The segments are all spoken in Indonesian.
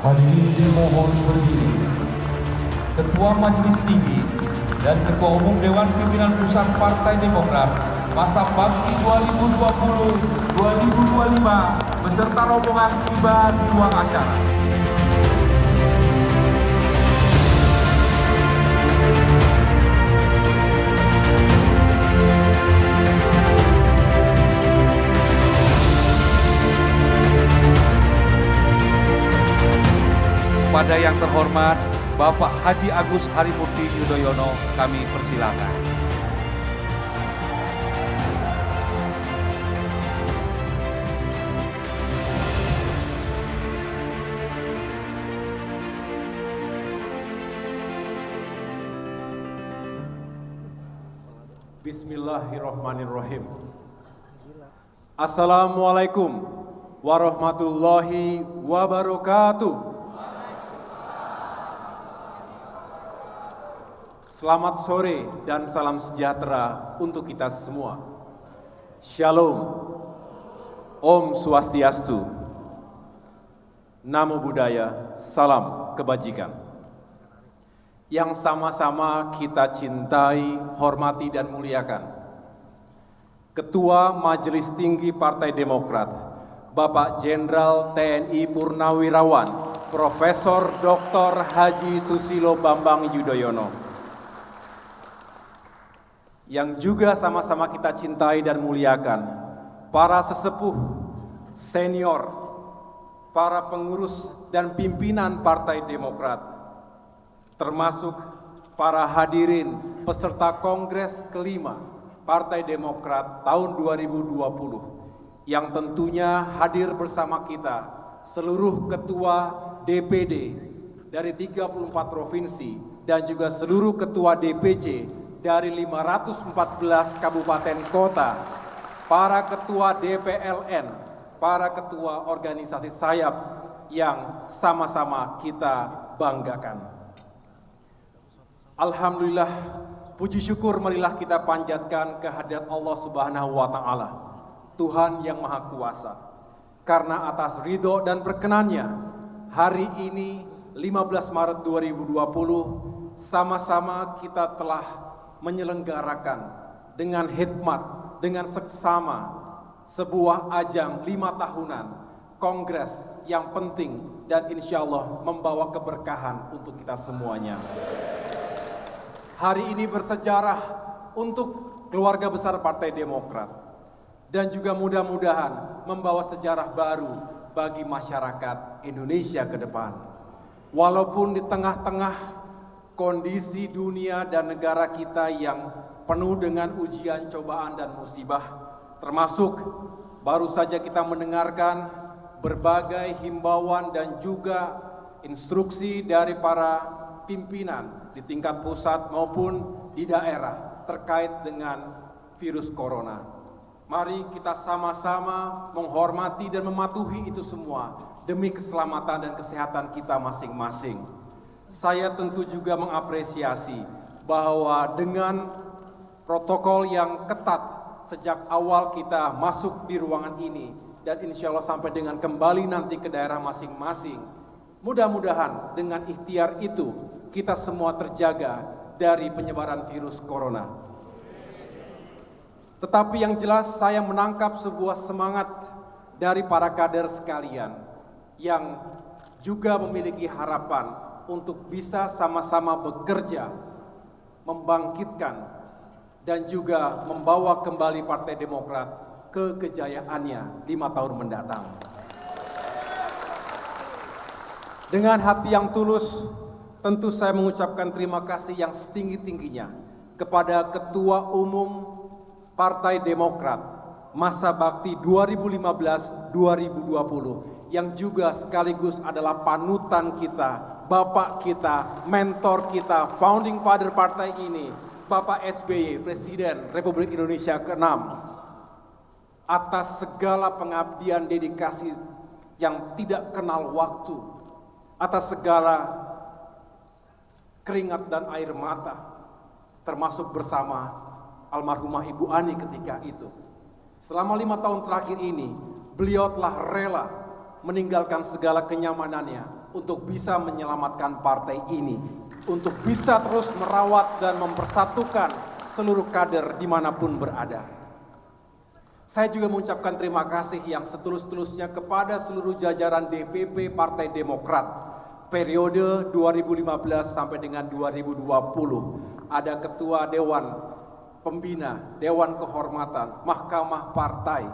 Hadirin dimohon berdiri. Ketua Majelis Tinggi dan Ketua Umum Dewan Pimpinan Pusat Partai Demokrat masa bakti 2020-2025 beserta rombongan tiba di ruang acara. Pada yang terhormat Bapak Haji Agus Harimurti Yudhoyono, kami persilakan. Bismillahirrahmanirrahim. Assalamualaikum warahmatullahi wabarakatuh. Selamat sore dan salam sejahtera untuk kita semua. Shalom, Om Swastiastu, Namo Buddhaya, salam kebajikan. Yang sama-sama kita cintai, hormati dan muliakan. Ketua Majelis Tinggi Partai Demokrat, Bapak Jenderal TNI Purnawirawan, Profesor Dr. Haji Susilo Bambang Yudhoyono. Yang juga sama-sama kita cintai dan muliakan, para sesepuh, senior, para pengurus dan pimpinan Partai Demokrat, termasuk para hadirin peserta Kongres kelima Partai Demokrat tahun 2020, yang tentunya hadir bersama kita seluruh ketua DPD dari 34 provinsi dan juga seluruh ketua DPC dari 514 kabupaten kota, para ketua DPLN, para ketua organisasi sayap yang sama-sama kita banggakan. Alhamdulillah, puji syukur marilah kita panjatkan kehadirat Allah Subhanahu wa Ta'ala, Tuhan yang Maha Kuasa. Karena atas ridho dan perkenannya, hari ini 15 Maret 2020, sama-sama kita telah menyelenggarakan dengan hikmat, dengan seksama sebuah ajang 5 tahunan kongres yang penting dan insya Allah membawa keberkahan untuk kita semuanya. Hari ini bersejarah untuk keluarga besar Partai Demokrat dan juga mudah-mudahan membawa sejarah baru bagi masyarakat Indonesia ke depan. Walaupun di tengah-tengah kondisi dunia dan negara kita yang penuh dengan ujian, cobaan, dan musibah, termasuk baru saja kita mendengarkan berbagai himbauan dan juga instruksi dari para pimpinan di tingkat pusat maupun di daerah terkait dengan virus corona. Mari kita sama-sama menghormati dan mematuhi itu semua demi keselamatan dan kesehatan kita masing-masing. Saya tentu juga mengapresiasi bahwa dengan protokol yang ketat sejak awal kita masuk di ruangan ini dan insya Allah sampai dengan kembali nanti ke daerah masing-masing, mudah-mudahan dengan ikhtiar itu kita semua terjaga dari penyebaran virus corona. Tetapi yang jelas saya menangkap sebuah semangat dari para kader sekalian yang juga memiliki harapan untuk bisa sama-sama bekerja, membangkitkan, dan juga membawa kembali Partai Demokrat ke kejayaannya 5 tahun mendatang. Dengan hati yang tulus, tentu saya mengucapkan terima kasih yang setinggi-tingginya kepada Ketua Umum Partai Demokrat masa bakti 2015-2020 yang juga sekaligus adalah panutan kita, bapak kita, mentor kita, founding father partai ini, Bapak SBY, Presiden Republik Indonesia ke-6, atas segala pengabdian dedikasi yang tidak kenal waktu, atas segala keringat dan air mata, termasuk bersama almarhumah Ibu Ani ketika itu. Selama 5 tahun terakhir ini, beliau telah rela meninggalkan segala kenyamanannya untuk bisa menyelamatkan partai ini, untuk bisa terus merawat dan mempersatukan seluruh kader dimanapun berada. Saya juga mengucapkan terima kasih yang setulus-tulusnya kepada seluruh jajaran DPP Partai Demokrat periode 2015 sampai dengan 2020. Ada Ketua Dewan Pembina, Dewan Kehormatan, Mahkamah Partai,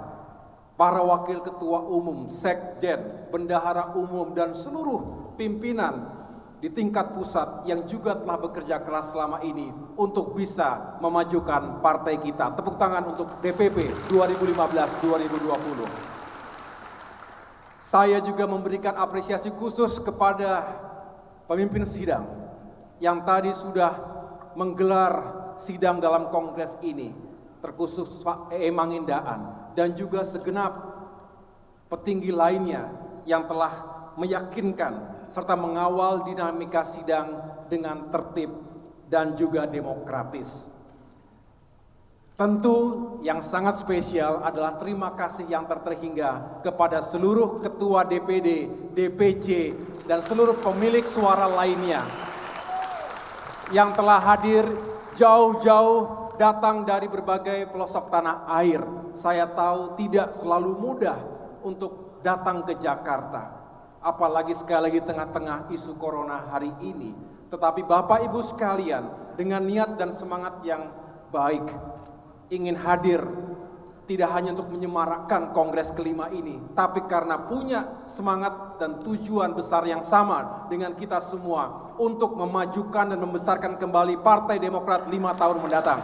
para Wakil Ketua Umum, Sekjen, Bendahara Umum, dan seluruh pimpinan di tingkat pusat yang juga telah bekerja keras selama ini untuk bisa memajukan partai kita. Tepuk tangan untuk DPP 2015-2020. Saya juga memberikan apresiasi khusus kepada pemimpin sidang yang tadi sudah menggelar sidang dalam kongres ini, terkhusus Pak Mangindaan dan juga segenap petinggi lainnya yang telah meyakinkan serta mengawal dinamika sidang dengan tertib dan juga demokratis. Tentu yang sangat spesial adalah terima kasih yang terhingga kepada seluruh ketua DPD, DPC, dan seluruh pemilik suara lainnya yang telah hadir jauh-jauh datang dari berbagai pelosok tanah air. Saya tahu tidak selalu mudah untuk datang ke Jakarta, apalagi sekali lagi tengah-tengah isu corona hari ini. Tetapi Bapak Ibu sekalian, dengan niat dan semangat yang baik, ingin hadir tidak hanya untuk menyemarakkan kongres kelima ini, tapi karena punya semangat dan tujuan besar yang sama dengan kita semua untuk memajukan dan membesarkan kembali Partai Demokrat 5 tahun mendatang.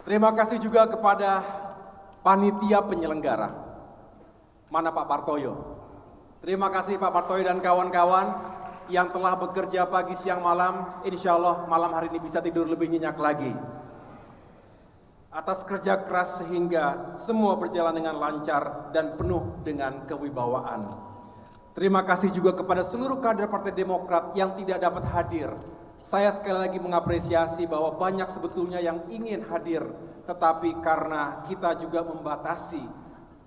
Terima kasih juga kepada panitia penyelenggara. Mana Pak Partoyo? Terima kasih Pak Partoyo dan kawan-kawan yang telah bekerja pagi siang malam. Insya Allah malam hari ini bisa tidur lebih nyenyak lagi. Atas kerja keras sehingga semua berjalan dengan lancar dan penuh dengan kewibawaan. Terima kasih juga kepada seluruh kader Partai Demokrat yang tidak dapat hadir. Saya sekali lagi mengapresiasi bahwa banyak sebetulnya yang ingin hadir, tetapi karena kita juga membatasi,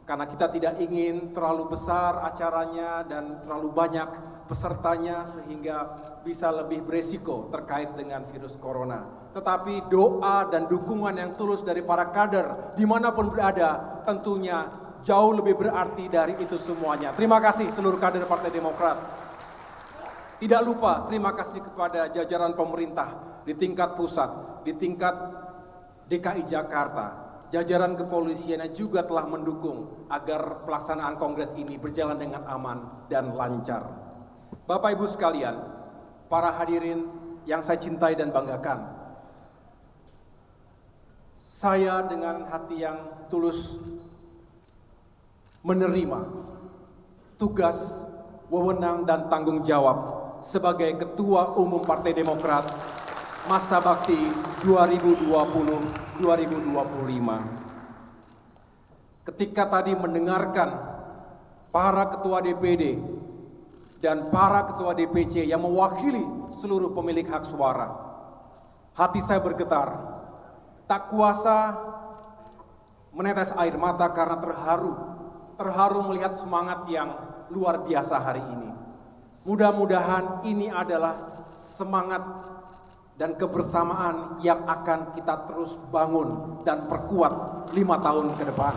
karena kita tidak ingin terlalu besar acaranya dan terlalu banyak pesertanya sehingga bisa lebih beresiko terkait dengan virus corona. Tetapi doa dan dukungan yang tulus dari para kader dimanapun berada tentunya jauh lebih berarti dari itu semuanya. Terima kasih seluruh kader Partai Demokrat. Tidak lupa terima kasih kepada jajaran pemerintah di tingkat pusat, di tingkat DKI Jakarta, jajaran kepolisian yang juga telah mendukung agar pelaksanaan kongres ini berjalan dengan aman dan lancar. Bapak Ibu sekalian, para hadirin yang saya cintai dan banggakan, saya dengan hati yang tulus menerima tugas, wewenang, dan tanggung jawab sebagai Ketua Umum Partai Demokrat masa bakti 2020-2025. Ketika tadi mendengarkan para ketua DPD dan para ketua DPC yang mewakili seluruh pemilik hak suara, hati saya bergetar. Tak kuasa menetes air mata karena terharu melihat semangat yang luar biasa hari ini. Mudah-mudahan ini adalah semangat dan kebersamaan yang akan kita terus bangun dan perkuat 5 tahun ke depan.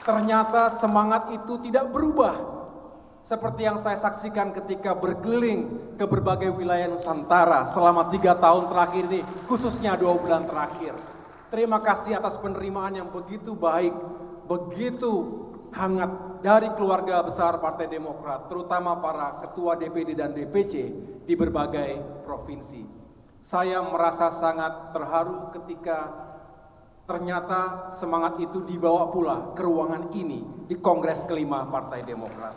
Ternyata semangat itu tidak berubah, seperti yang saya saksikan ketika berkeliling ke berbagai wilayah Nusantara selama 3 tahun terakhir ini, khususnya 2 bulan terakhir. Terima kasih atas penerimaan yang begitu baik, begitu hangat dari keluarga besar Partai Demokrat, terutama para ketua DPD dan DPC di berbagai provinsi. Saya merasa sangat terharu ketika ternyata semangat itu dibawa pula ke ruangan ini di Kongres kelima Partai Demokrat.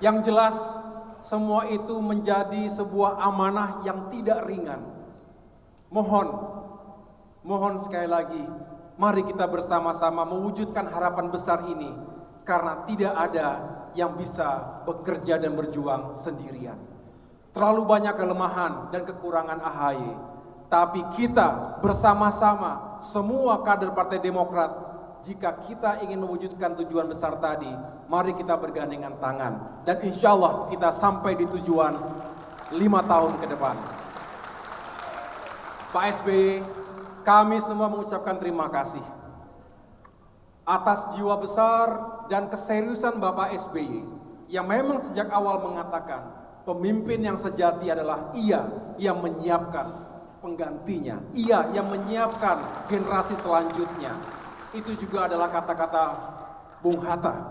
Yang jelas semua itu menjadi sebuah amanah yang tidak ringan. Mohon sekali lagi, mari kita bersama-sama mewujudkan harapan besar ini, karena tidak ada yang bisa bekerja dan berjuang sendirian. Terlalu banyak kelemahan dan kekurangan AHY, tapi kita bersama-sama semua kader Partai Demokrat jika kita ingin mewujudkan tujuan besar tadi, mari kita bergandengan tangan. Dan insya Allah kita sampai di tujuan 5 tahun ke depan. Pak SBY, kami semua mengucapkan terima kasih atas jiwa besar dan keseriusan Bapak SBY yang memang sejak awal mengatakan pemimpin yang sejati adalah ia yang menyiapkan penggantinya, ia yang menyiapkan generasi selanjutnya. Itu juga adalah kata-kata Bung Hatta.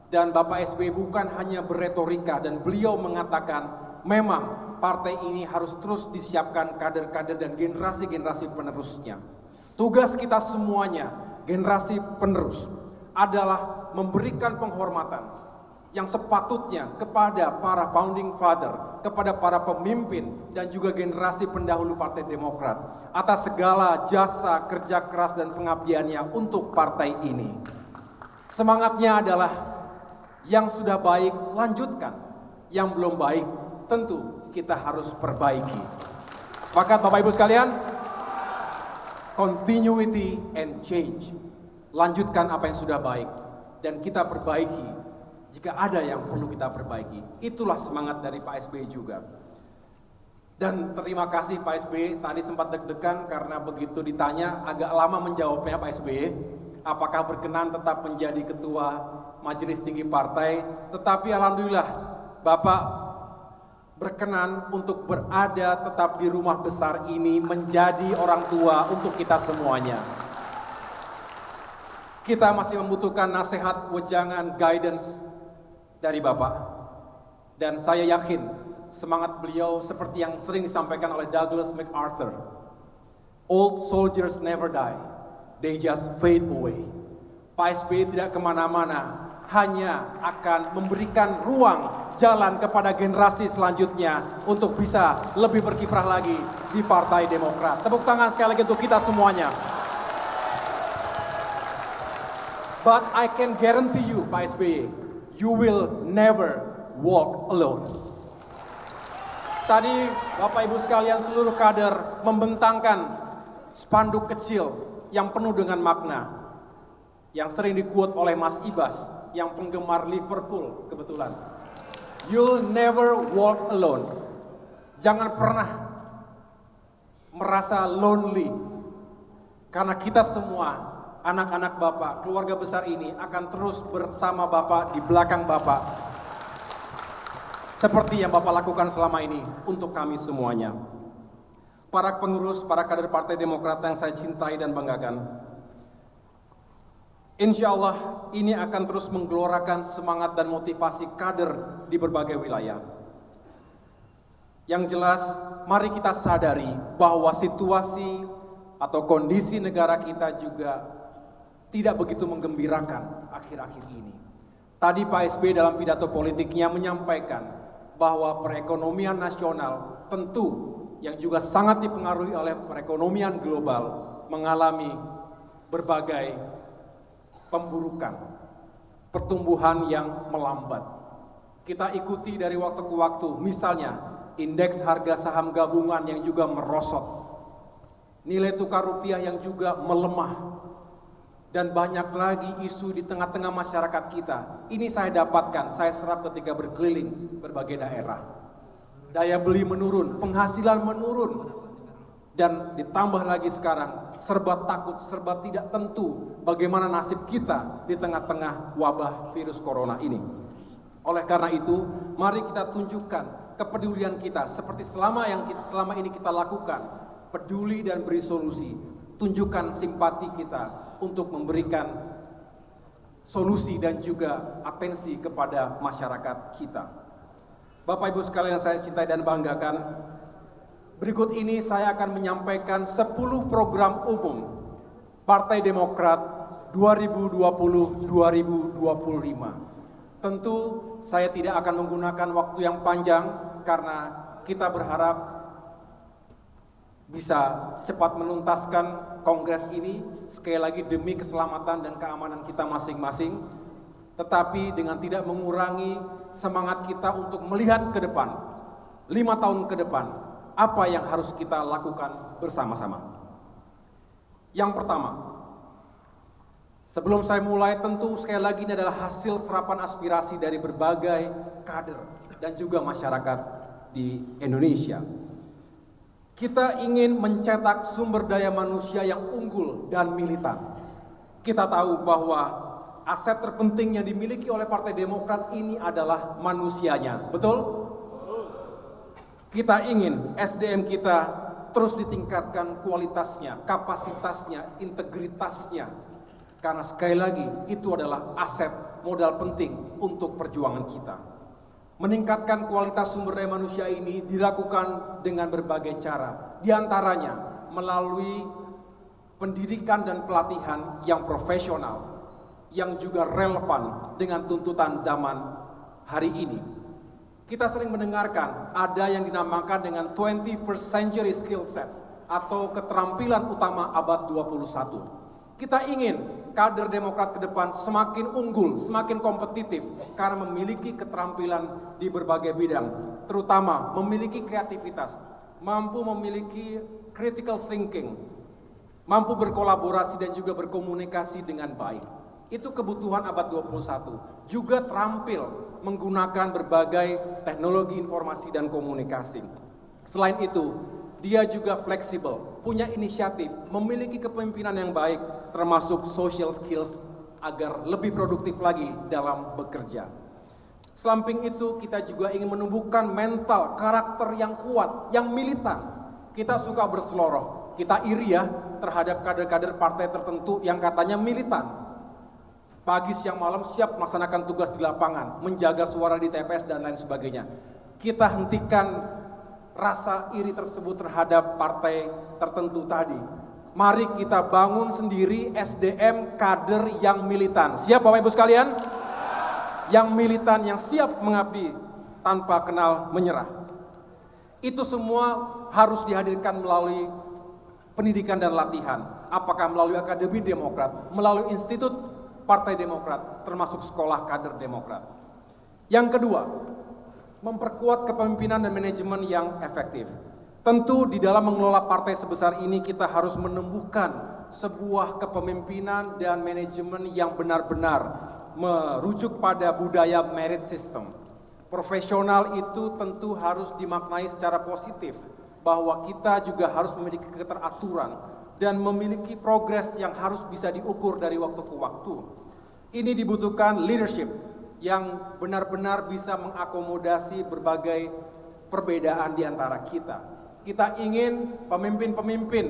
Dan Bapak SBY bukan hanya berretorika, dan beliau mengatakan memang partai ini harus terus disiapkan kader-kader dan generasi-generasi penerusnya. Tugas kita semuanya, generasi penerus, adalah memberikan penghormatan yang sepatutnya kepada para founding father, kepada para pemimpin dan juga generasi pendahulu Partai Demokrat atas segala jasa, kerja keras dan pengabdiannya untuk partai ini. Semangatnya adalah yang sudah baik lanjutkan, yang belum baik tentu kita harus perbaiki. Sepakat Bapak Ibu sekalian? Continuity and change. Lanjutkan apa yang sudah baik dan kita perbaiki jika ada yang perlu kita perbaiki. Itulah semangat dari Pak SBY juga. Dan terima kasih Pak SBY, tadi sempat deg-degan karena begitu ditanya agak lama menjawabnya Pak SBY. Apakah berkenan tetap menjadi ketua Majelis Tinggi Partai? Tetapi alhamdulillah Bapak berkenan untuk berada tetap di rumah besar ini menjadi orang tua untuk kita semuanya. Kita masih membutuhkan nasihat, wejangan, guidance dari Bapak. Dan saya yakin semangat beliau seperti yang sering disampaikan oleh Douglas MacArthur. Old soldiers never die, they just fade away. Pak SBY tidak kemana-mana, hanya akan memberikan ruang jalan kepada generasi selanjutnya untuk bisa lebih berkiprah lagi di Partai Demokrat. Tepuk tangan sekali lagi untuk kita semuanya. But I can guarantee you, Pak SBY, you will never walk alone. Tadi Bapak Ibu sekalian seluruh kader membentangkan spanduk kecil yang penuh dengan makna, yang sering dikuot oleh Mas Ibas, yang penggemar Liverpool kebetulan. You'll never walk alone. Jangan pernah merasa lonely, karena kita semua anak-anak Bapak, keluarga besar ini akan terus bersama Bapak, di belakang Bapak. Seperti yang Bapak lakukan selama ini untuk kami semuanya. Para pengurus, para kader Partai Demokrat yang saya cintai dan banggakan. Insya Allah ini akan terus menggelorakan semangat dan motivasi kader di berbagai wilayah. Yang jelas, mari kita sadari bahwa situasi atau kondisi negara kita juga tidak begitu menggembirakan akhir-akhir ini. Tadi Pak SBY dalam pidato politiknya menyampaikan bahwa perekonomian nasional tentu yang juga sangat dipengaruhi oleh perekonomian global mengalami berbagai pemburukan, pertumbuhan yang melambat. Kita ikuti dari waktu ke waktu, misalnya indeks harga saham gabungan yang juga merosot, nilai tukar rupiah yang juga melemah, dan banyak lagi isu di tengah-tengah masyarakat kita. Ini saya dapatkan, saya serap ketika berkeliling berbagai daerah. Daya beli menurun, penghasilan menurun, dan ditambah lagi sekarang serba takut, serba tidak tentu bagaimana nasib kita di tengah-tengah wabah virus corona ini. Oleh karena itu, mari kita tunjukkan kepedulian kita seperti selama ini kita lakukan, peduli dan beri solusi. Tunjukkan simpati kita untuk memberikan solusi dan juga atensi kepada masyarakat kita. Bapak Ibu sekalian yang saya cintai dan banggakan, berikut ini saya akan menyampaikan 10 program umum Partai Demokrat 2020-2025. Tentu saya tidak akan menggunakan waktu yang panjang karena kita berharap bisa cepat menuntaskan kongres ini, sekali lagi demi keselamatan dan keamanan kita masing-masing, tetapi dengan tidak mengurangi semangat kita untuk melihat ke depan, 5 tahun ke depan, apa yang harus kita lakukan bersama-sama. Yang pertama, Sebelum saya mulai, tentu sekali lagi ini adalah hasil serapan aspirasi dari berbagai kader dan juga masyarakat di Indonesia. Kita ingin mencetak sumber daya manusia yang unggul dan militan. Kita tahu bahwa aset terpenting yang dimiliki oleh Partai Demokrat ini adalah manusianya, betul? Kita ingin SDM kita terus ditingkatkan kualitasnya, kapasitasnya, integritasnya. Karena sekali lagi itu adalah aset modal penting untuk perjuangan kita. Meningkatkan kualitas sumber daya manusia ini dilakukan dengan berbagai cara. Di antaranya melalui pendidikan dan pelatihan yang profesional, yang juga relevan dengan tuntutan zaman hari ini. Kita sering mendengarkan ada yang dinamakan dengan 21st century skill sets atau keterampilan utama abad 21. Kita ingin kader Demokrat ke depan semakin unggul, semakin kompetitif karena memiliki keterampilan di berbagai bidang, terutama memiliki kreativitas, mampu memiliki critical thinking, mampu berkolaborasi dan juga berkomunikasi dengan baik. Itu kebutuhan abad 21. Juga terampil menggunakan berbagai teknologi informasi dan komunikasi. Selain itu, dia juga fleksibel, punya inisiatif, memiliki kepemimpinan yang baik, termasuk social skills agar lebih produktif lagi dalam bekerja. Samping itu, kita juga ingin menumbuhkan mental, karakter yang kuat, yang militan. Kita suka berseloroh, kita iri ya terhadap kader-kader partai tertentu yang katanya militan. Pagi, siang, malam siap melaksanakan tugas di lapangan, menjaga suara di TPS dan lain sebagainya. Kita hentikan rasa iri tersebut terhadap partai tertentu tadi. Mari kita bangun sendiri SDM kader yang militan. Siap Bapak Ibu sekalian? Yang militan, yang siap mengabdi tanpa kenal menyerah. Itu semua harus dihadirkan melalui pendidikan dan latihan. Apakah melalui Akademi Demokrat, melalui Institut Partai Demokrat, termasuk sekolah kader Demokrat. Yang kedua, memperkuat kepemimpinan dan manajemen yang efektif. Tentu di dalam mengelola partai sebesar ini kita harus menumbuhkan sebuah kepemimpinan dan manajemen yang benar-benar merujuk pada budaya merit system. Profesional itu tentu harus dimaknai secara positif, bahwa kita juga harus memiliki keteraturan dan memiliki progres yang harus bisa diukur dari waktu ke waktu. Ini dibutuhkan leadership yang benar-benar bisa mengakomodasi berbagai perbedaan di antara kita. Kita ingin pemimpin-pemimpin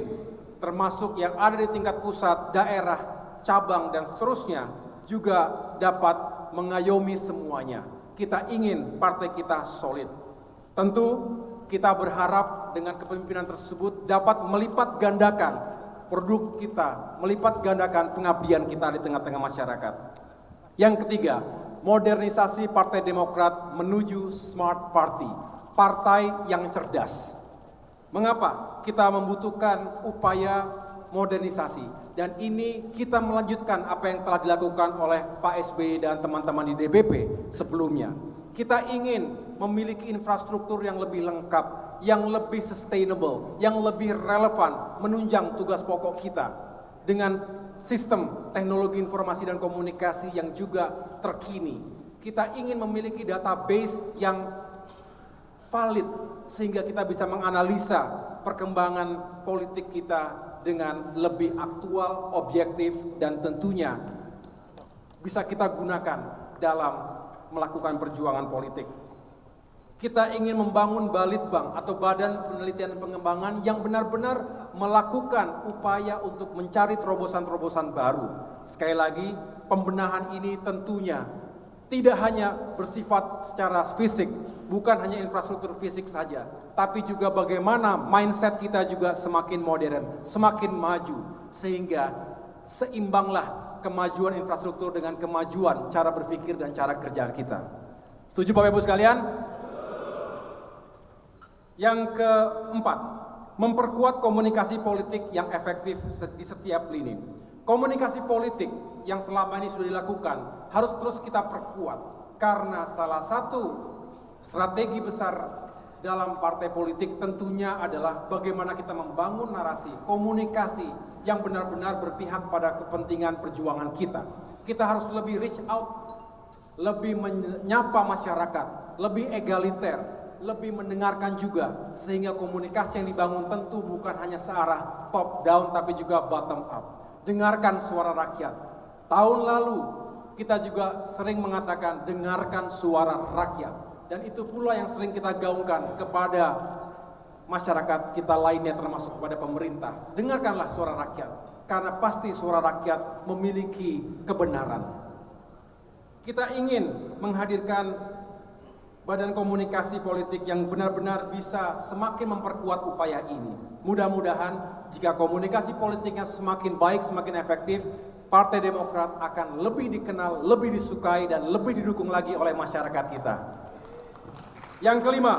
termasuk yang ada di tingkat pusat, daerah, cabang, dan seterusnya juga dapat mengayomi semuanya. Kita ingin partai kita solid. Tentu kita berharap dengan kepemimpinan tersebut dapat melipat gandakan produk kita, melipat gandakan pengabdian kita di tengah-tengah masyarakat. Yang ketiga, modernisasi Partai Demokrat menuju smart party, partai yang cerdas. Mengapa kita membutuhkan upaya modernisasi? Dan ini kita melanjutkan apa yang telah dilakukan oleh Pak SBY dan teman-teman di DPP sebelumnya. Kita ingin memiliki infrastruktur yang lebih lengkap, yang lebih sustainable, yang lebih relevan, menunjang tugas pokok kita dengan sistem teknologi informasi dan komunikasi yang juga terkini. Kita ingin memiliki database yang valid sehingga kita bisa menganalisa perkembangan politik kita dengan lebih aktual, objektif, dan tentunya bisa kita gunakan dalam melakukan perjuangan politik. Kita ingin membangun Balitbank atau Badan Penelitian dan Pengembangan yang benar-benar melakukan upaya untuk mencari terobosan-terobosan baru. Sekali lagi, pembenahan ini tentunya tidak hanya bersifat secara fisik, bukan hanya infrastruktur fisik saja, tapi juga bagaimana mindset kita juga semakin modern, semakin maju, sehingga seimbanglah kemajuan infrastruktur dengan kemajuan cara berpikir dan cara kerja kita. Setuju Bapak Ibu sekalian? Yang keempat, memperkuat komunikasi politik yang efektif di setiap lini. Komunikasi politik yang selama ini sudah dilakukan harus terus kita perkuat, karena salah satu strategi besar dalam partai politik tentunya adalah bagaimana kita membangun narasi, komunikasi yang benar-benar berpihak pada kepentingan perjuangan kita. Kita harus lebih reach out, lebih menyapa masyarakat, lebih egaliter, lebih mendengarkan juga, sehingga komunikasi yang dibangun tentu bukan hanya searah top down tapi juga bottom up. Dengarkan suara rakyat. Tahun lalu kita juga sering mengatakan dengarkan suara rakyat, dan itu pula yang sering kita gaungkan kepada masyarakat kita lainnya, termasuk kepada pemerintah. Dengarkanlah suara rakyat, karena pasti suara rakyat memiliki kebenaran. Kita ingin menghadirkan badan komunikasi politik yang benar-benar bisa semakin memperkuat upaya ini. Mudah-mudahan jika komunikasi politiknya semakin baik, semakin efektif, Partai Demokrat akan lebih dikenal, lebih disukai, dan lebih didukung lagi oleh masyarakat kita. Yang kelima,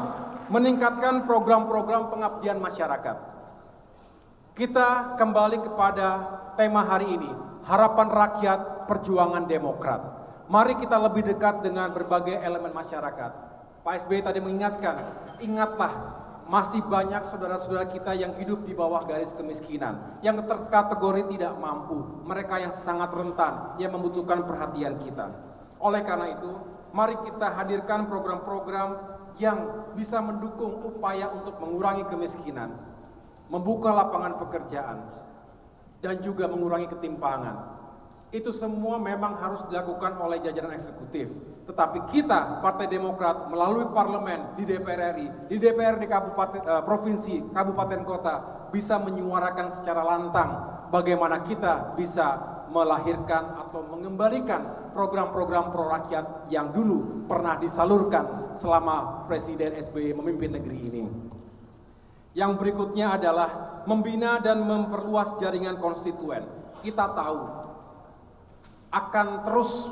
meningkatkan program-program pengabdian masyarakat. Kita kembali kepada tema hari ini, harapan rakyat, perjuangan Demokrat. Mari kita lebih dekat dengan berbagai elemen masyarakat. Pak SBY tadi mengingatkan, ingatlah masih banyak saudara-saudara kita yang hidup di bawah garis kemiskinan, yang terkategori tidak mampu, mereka yang sangat rentan, yang membutuhkan perhatian kita. Oleh karena itu, mari kita hadirkan program-program yang bisa mendukung upaya untuk mengurangi kemiskinan, membuka lapangan pekerjaan, dan juga mengurangi ketimpangan. Itu semua memang harus dilakukan oleh jajaran eksekutif. Tetapi kita, Partai Demokrat, melalui parlemen, di DPR RI, di DPRD kabupaten, provinsi, kabupaten kota, bisa menyuarakan secara lantang bagaimana kita bisa melahirkan atau mengembalikan program-program pro rakyat yang dulu pernah disalurkan selama Presiden SBY memimpin negeri ini. Yang berikutnya adalah membina dan memperluas jaringan konstituen. Kita tahu akan terus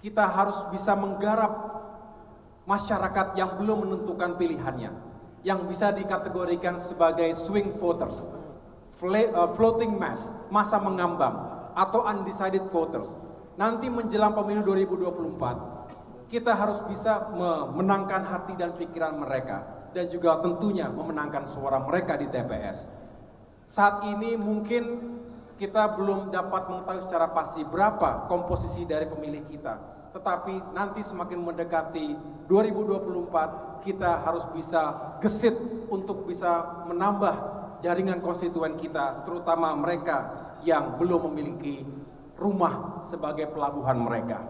kita harus bisa menggarap masyarakat yang belum menentukan pilihannya, yang bisa dikategorikan sebagai swing voters, floating mass, massa mengambang, atau undecided voters. Nanti menjelang pemilu 2024, kita harus bisa memenangkan hati dan pikiran mereka, dan juga tentunya memenangkan suara mereka di TPS. Saat ini mungkin kita belum dapat mengetahui secara pasti berapa komposisi dari pemilih kita. Tetapi nanti semakin mendekati 2024, kita harus bisa gesit untuk bisa menambah jaringan konstituen kita, terutama mereka yang belum memiliki rumah sebagai pelabuhan mereka.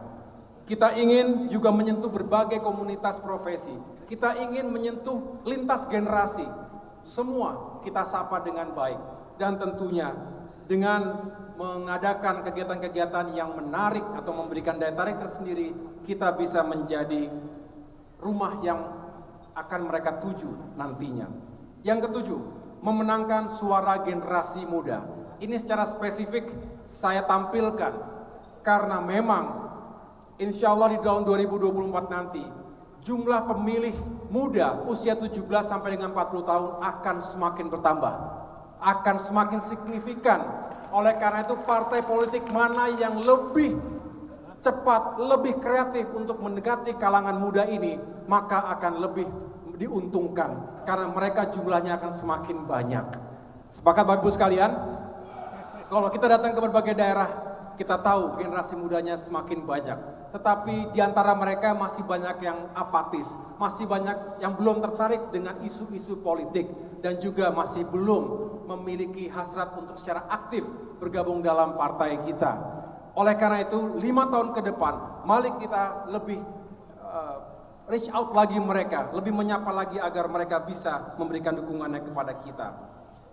Kita ingin juga menyentuh berbagai komunitas profesi. Kita ingin menyentuh lintas generasi. Semua kita sapa dengan baik. Dan tentunya dengan mengadakan kegiatan-kegiatan yang menarik atau memberikan daya tarik tersendiri, kita bisa menjadi rumah yang akan mereka tuju nantinya. Yang ketujuh, memenangkan suara generasi muda. Ini secara spesifik saya tampilkan karena memang insya Allah di tahun 2024 nanti jumlah pemilih muda usia 17 sampai dengan 40 tahun akan semakin bertambah, akan semakin signifikan. Oleh karena itu partai politik mana yang lebih cepat, lebih kreatif untuk mendekati kalangan muda ini, maka akan lebih diuntungkan karena mereka jumlahnya akan semakin banyak. Sepakat Bapak Ibu sekalian? Kalau kita datang ke berbagai daerah, kita tahu generasi mudanya semakin banyak. Tetapi di antara mereka masih banyak yang apatis, masih banyak yang belum tertarik dengan isu-isu politik, dan juga masih belum memiliki hasrat untuk secara aktif bergabung dalam partai kita. Oleh karena itu, 5 tahun ke depan, mari kita lebih reach out lagi mereka, lebih menyapa lagi agar mereka bisa memberikan dukungannya kepada kita.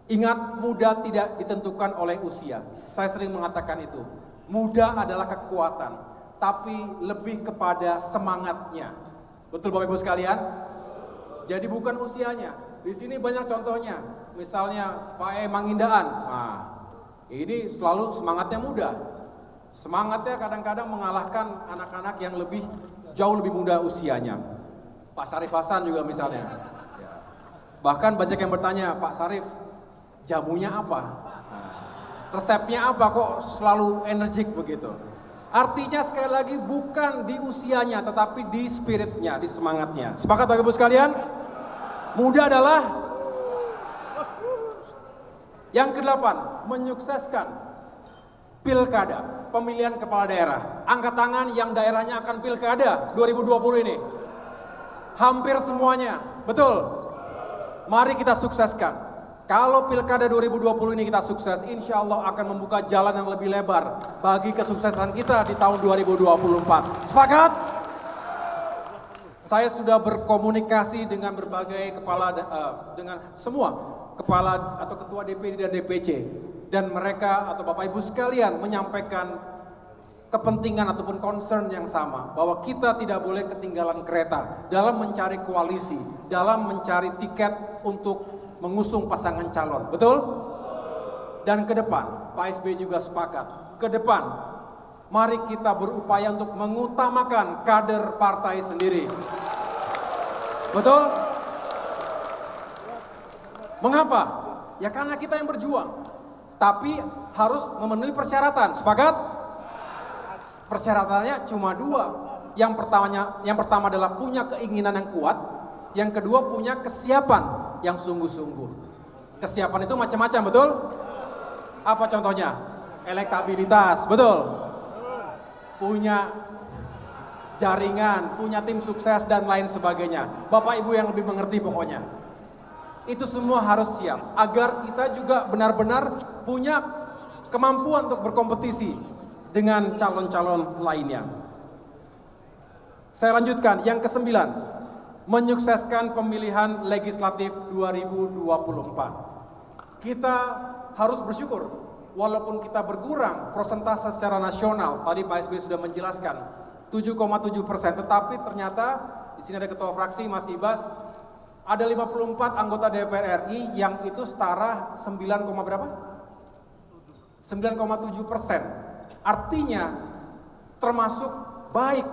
Ingat, muda tidak ditentukan oleh usia. Saya sering mengatakan itu. Muda adalah kekuatan, tapi lebih kepada semangatnya. Betul Bapak Ibu sekalian? Jadi bukan usianya. Di sini banyak contohnya. Misalnya Pak Mangindaan. Nah, ini selalu semangatnya muda. Semangatnya kadang-kadang mengalahkan anak-anak yang jauh lebih muda usianya. Pak Sarif Hasan juga misalnya. Bahkan banyak yang bertanya, Pak Sarif, jamunya apa? Resepnya apa kok selalu energik begitu? Artinya sekali lagi bukan di usianya, tetapi di spiritnya, di semangatnya. Sepakat Bapak Ibu sekalian? Muda adalah Yang kedelapan, menyukseskan pilkada, pemilihan kepala daerah. Angkat tangan yang daerahnya akan pilkada 2020 ini. Hampir semuanya, betul. Mari kita sukseskan. Kalau pilkada 2020 ini kita sukses, insya Allah akan membuka jalan yang lebih lebar bagi kesuksesan kita di tahun 2024. Sepakat? Saya sudah berkomunikasi dengan berbagai kepala, dengan semua kepala atau ketua DPD dan DPC. Dan mereka atau Bapak Ibu sekalian menyampaikan kepentingan ataupun concern yang sama. Bahwa kita tidak boleh ketinggalan kereta dalam mencari koalisi, dalam mencari tiket untuk mengusung pasangan calon, betul? Dan ke depan, Pak SBY juga sepakat, ke depan, mari kita berupaya untuk mengutamakan kader partai sendiri. Betul? Mengapa? Ya karena kita yang berjuang, tapi harus memenuhi persyaratan, sepakat? Persyaratannya cuma dua. Yang pertama adalah punya keinginan yang kuat, yang kedua punya kesiapan yang sungguh-sungguh. Kesiapan itu macam-macam, betul? Apa contohnya? Elektabilitas, betul? Punya jaringan, punya tim sukses dan lain sebagainya. Bapak Ibu yang lebih mengerti pokoknya. Itu semua harus siap agar kita juga benar-benar punya kemampuan untuk berkompetisi dengan calon-calon lainnya. Saya lanjutkan, yang ke-9. Menyukseskan pemilihan legislatif 2024. Kita harus bersyukur, walaupun kita berkurang persentase secara nasional, tadi Pak SBY sudah menjelaskan 7,7%, tetapi ternyata di sini ada ketua fraksi Mas Ibas, ada 54 anggota DPR RI yang itu setara 9,7%. Artinya termasuk baik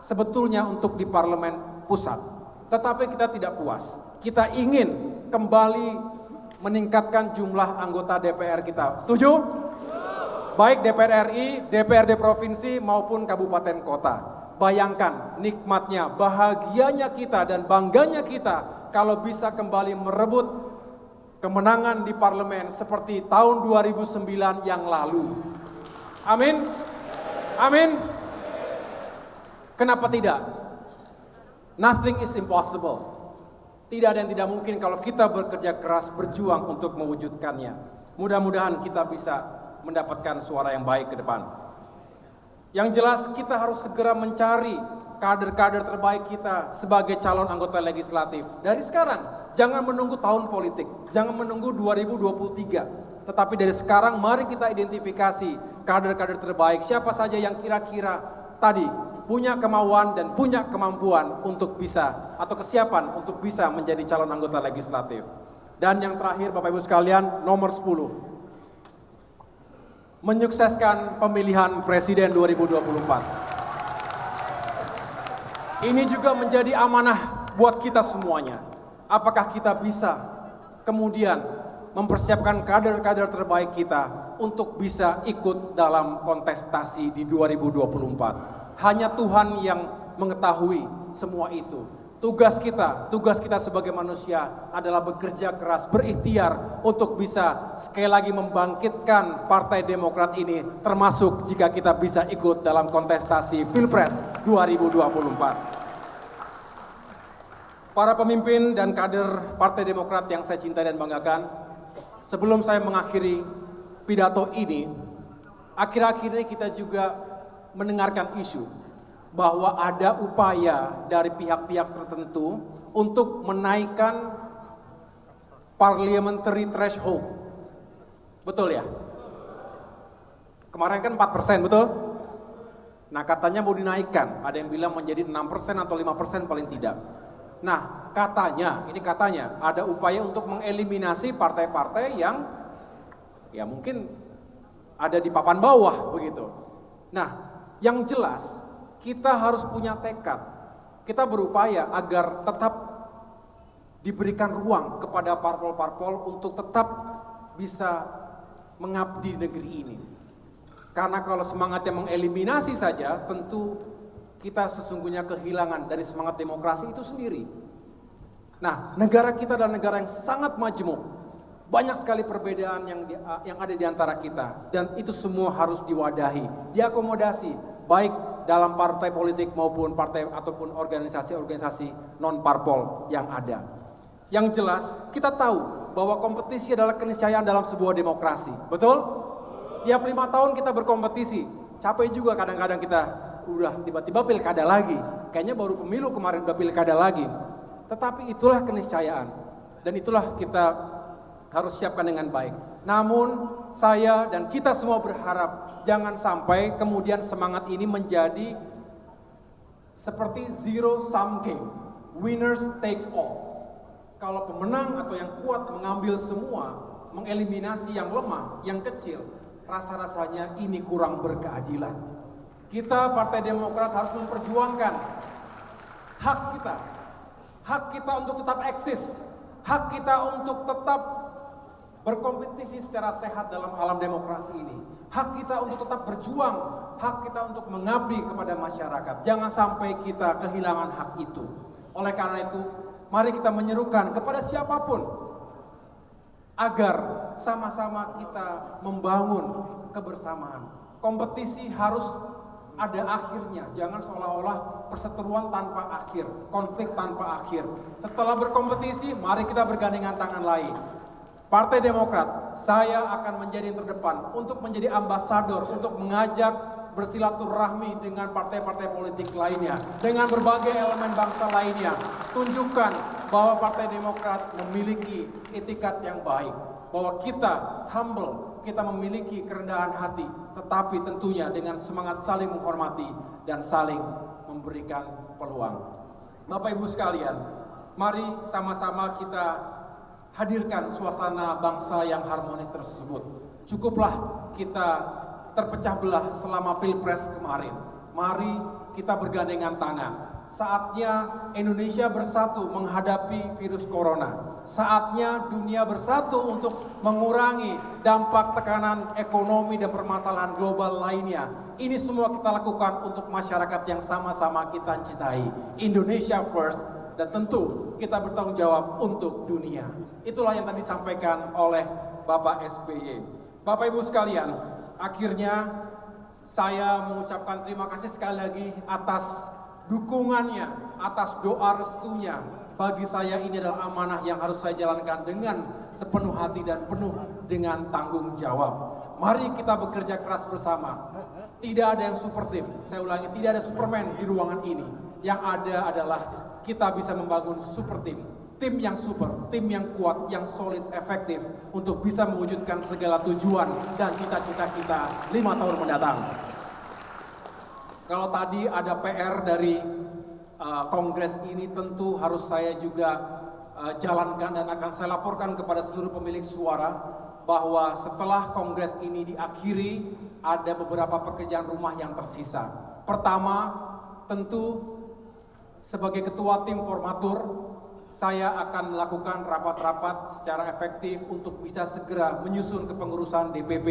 sebetulnya untuk di parlemen pusat. Tetapi kita tidak puas. Kita ingin kembali meningkatkan jumlah anggota DPR kita. Setuju? Baik DPR RI, DPRD provinsi maupun kabupaten kota. Bayangkan nikmatnya, bahagianya kita dan bangganya kita kalau bisa kembali merebut kemenangan di parlemen seperti tahun 2009 yang lalu. Amin? Amin? Kenapa tidak? Nothing is impossible. Tidak ada yang tidak mungkin kalau kita bekerja keras, berjuang untuk mewujudkannya. Mudah-mudahan kita bisa mendapatkan suara yang baik ke depan. Yang jelas kita harus segera mencari kader-kader terbaik kita sebagai calon anggota legislatif. Dari sekarang, jangan menunggu tahun politik, jangan menunggu 2023. Tetapi dari sekarang mari kita identifikasi kader-kader terbaik, siapa saja yang kira-kira tadi punya kemauan dan punya kemampuan untuk bisa atau kesiapan untuk bisa menjadi calon anggota legislatif. Dan yang terakhir Bapak Ibu sekalian, nomor 10. Menyukseskan pemilihan presiden 2024. Ini juga menjadi amanah buat kita semuanya. Apakah kita bisa kemudian mempersiapkan kader-kader terbaik kita untuk bisa ikut dalam kontestasi di 2024. Hanya Tuhan yang mengetahui semua itu. Tugas kita sebagai manusia adalah bekerja keras, berikhtiar untuk bisa sekali lagi membangkitkan Partai Demokrat ini, termasuk jika kita bisa ikut dalam kontestasi Pilpres 2024. Para pemimpin dan kader Partai Demokrat yang saya cintai dan banggakan, sebelum saya mengakhiri pidato ini, akhir-akhir ini kita juga mendengarkan isu bahwa ada upaya dari pihak-pihak tertentu untuk menaikkan parliamentary threshold. Betul ya? Kemarin kan 4%, betul? Nah katanya mau dinaikkan, ada yang bilang menjadi 6% atau 5% paling tidak. Nah katanya ada upaya untuk mengeliminasi partai-partai yang ya mungkin ada di papan bawah begitu. Nah yang jelas kita harus punya tekad, kita berupaya agar tetap diberikan ruang kepada parpol-parpol untuk tetap bisa mengabdi negeri ini. Karena kalau semangatnya mengeliminasi saja, tentu kita sesungguhnya kehilangan dari semangat demokrasi itu sendiri. Nah, negara kita adalah negara yang sangat majemuk, Banyak sekali perbedaan yang ada di antara kita, dan itu semua harus diwadahi, diakomodasi, baik dalam partai politik maupun partai ataupun organisasi-organisasi non-parpol yang ada. Yang jelas, kita tahu bahwa kompetisi adalah keniscayaan dalam sebuah demokrasi. Betul? Tiap 5 tahun kita berkompetisi. Capek juga kadang-kadang kita udah tiba-tiba pilkada lagi. Kayaknya baru pemilu kemarin udah pilkada lagi. Tetapi itulah keniscayaan. Dan itulah kita harus siapkan dengan baik. Namun saya dan kita semua berharap jangan sampai kemudian semangat ini menjadi seperti zero sum game, winners takes all. Kalau pemenang atau yang kuat mengambil semua, mengeliminasi yang lemah, yang kecil, rasa-rasanya ini kurang berkeadilan. Kita Partai Demokrat harus memperjuangkan hak kita untuk tetap eksis, hak kita untuk tetap berkompetisi secara sehat dalam alam demokrasi ini. Hak kita untuk tetap berjuang, hak kita untuk mengabdi kepada masyarakat. Jangan sampai kita kehilangan hak itu. Oleh karena itu, mari kita menyerukan kepada siapapun agar sama-sama kita membangun kebersamaan. Kompetisi harus ada akhirnya, jangan seolah-olah perseteruan tanpa akhir, konflik tanpa akhir. Setelah berkompetisi, mari kita bergandengan tangan lagi. Partai Demokrat, saya akan menjadi yang terdepan untuk menjadi ambasador, untuk mengajak bersilaturahmi dengan partai-partai politik lainnya, dengan berbagai elemen bangsa lainnya. Tunjukkan bahwa Partai Demokrat memiliki etikat yang baik, bahwa kita humble, kita memiliki kerendahan hati, tetapi tentunya dengan semangat saling menghormati dan saling memberikan peluang. Bapak Ibu sekalian, mari sama-sama kita hadirkan suasana bangsa yang harmonis tersebut. Cukuplah kita terpecah belah selama Pilpres kemarin. Mari kita bergandengan tangan. Saatnya Indonesia bersatu menghadapi virus corona. Saatnya dunia bersatu untuk mengurangi dampak tekanan ekonomi dan permasalahan global lainnya. Ini semua kita lakukan untuk masyarakat yang sama-sama kita cintai. Indonesia first. Dan tentu kita bertanggung jawab untuk dunia. Itulah yang tadi disampaikan oleh Bapak SBY. Bapak Ibu sekalian, akhirnya saya mengucapkan terima kasih sekali lagi atas dukungannya, atas doa restunya. Bagi saya ini adalah amanah yang harus saya jalankan dengan sepenuh hati dan penuh dengan tanggung jawab. Mari kita bekerja keras bersama. Tidak ada yang super tim, saya ulangi, tidak ada Superman di ruangan ini. Yang ada adalah kita bisa membangun super tim. Tim yang super, tim yang kuat, yang solid, efektif untuk bisa mewujudkan segala tujuan dan cita-cita kita 5 tahun mendatang. Kalau tadi ada PR dari kongres ini, tentu harus saya juga jalankan dan akan saya laporkan kepada seluruh pemilik suara bahwa setelah kongres ini diakhiri ada beberapa pekerjaan rumah yang tersisa. Pertama, tentu sebagai ketua tim formatur, saya akan melakukan rapat-rapat secara efektif untuk bisa segera menyusun kepengurusan DPP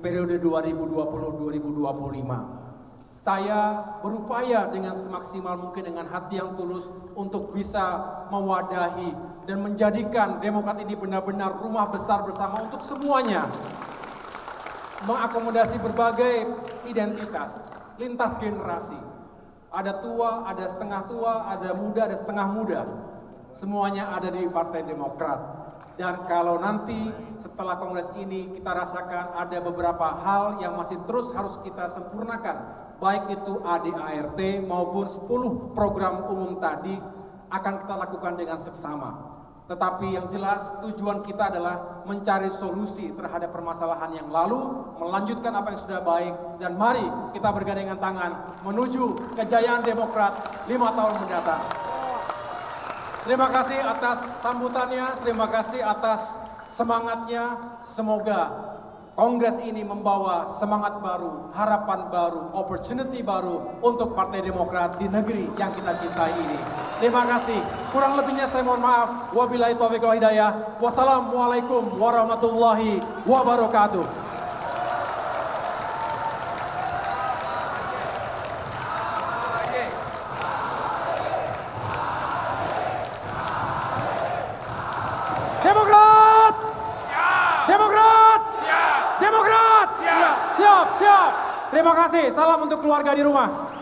periode 2020-2025. Saya berupaya dengan semaksimal mungkin dengan hati yang tulus untuk bisa mewadahi dan menjadikan Demokrat ini benar-benar rumah besar bersama untuk semuanya. Mengakomodasi berbagai identitas, lintas generasi. Ada tua, ada setengah tua, ada muda, ada setengah muda. Semuanya ada di Partai Demokrat. Dan kalau nanti setelah kongres ini kita rasakan ada beberapa hal yang masih terus harus kita sempurnakan. Baik itu ADART maupun 10 program umum tadi akan kita lakukan dengan seksama. Tetapi yang jelas tujuan kita adalah mencari solusi terhadap permasalahan yang lalu, melanjutkan apa yang sudah baik, dan mari kita bergandengan tangan menuju kejayaan Demokrat 5 tahun mendatang. Terima kasih atas sambutannya, terima kasih atas semangatnya. Semoga kongres ini membawa semangat baru, harapan baru, opportunity baru untuk Partai Demokrat di negeri yang kita cintai ini. Terima kasih. Kurang lebihnya saya mohon maaf. Wabillahi taufiq wal hidayah. Wassalamualaikum warahmatullahi wabarakatuh. Demokrat! Terima kasih. Salam untuk keluarga di rumah.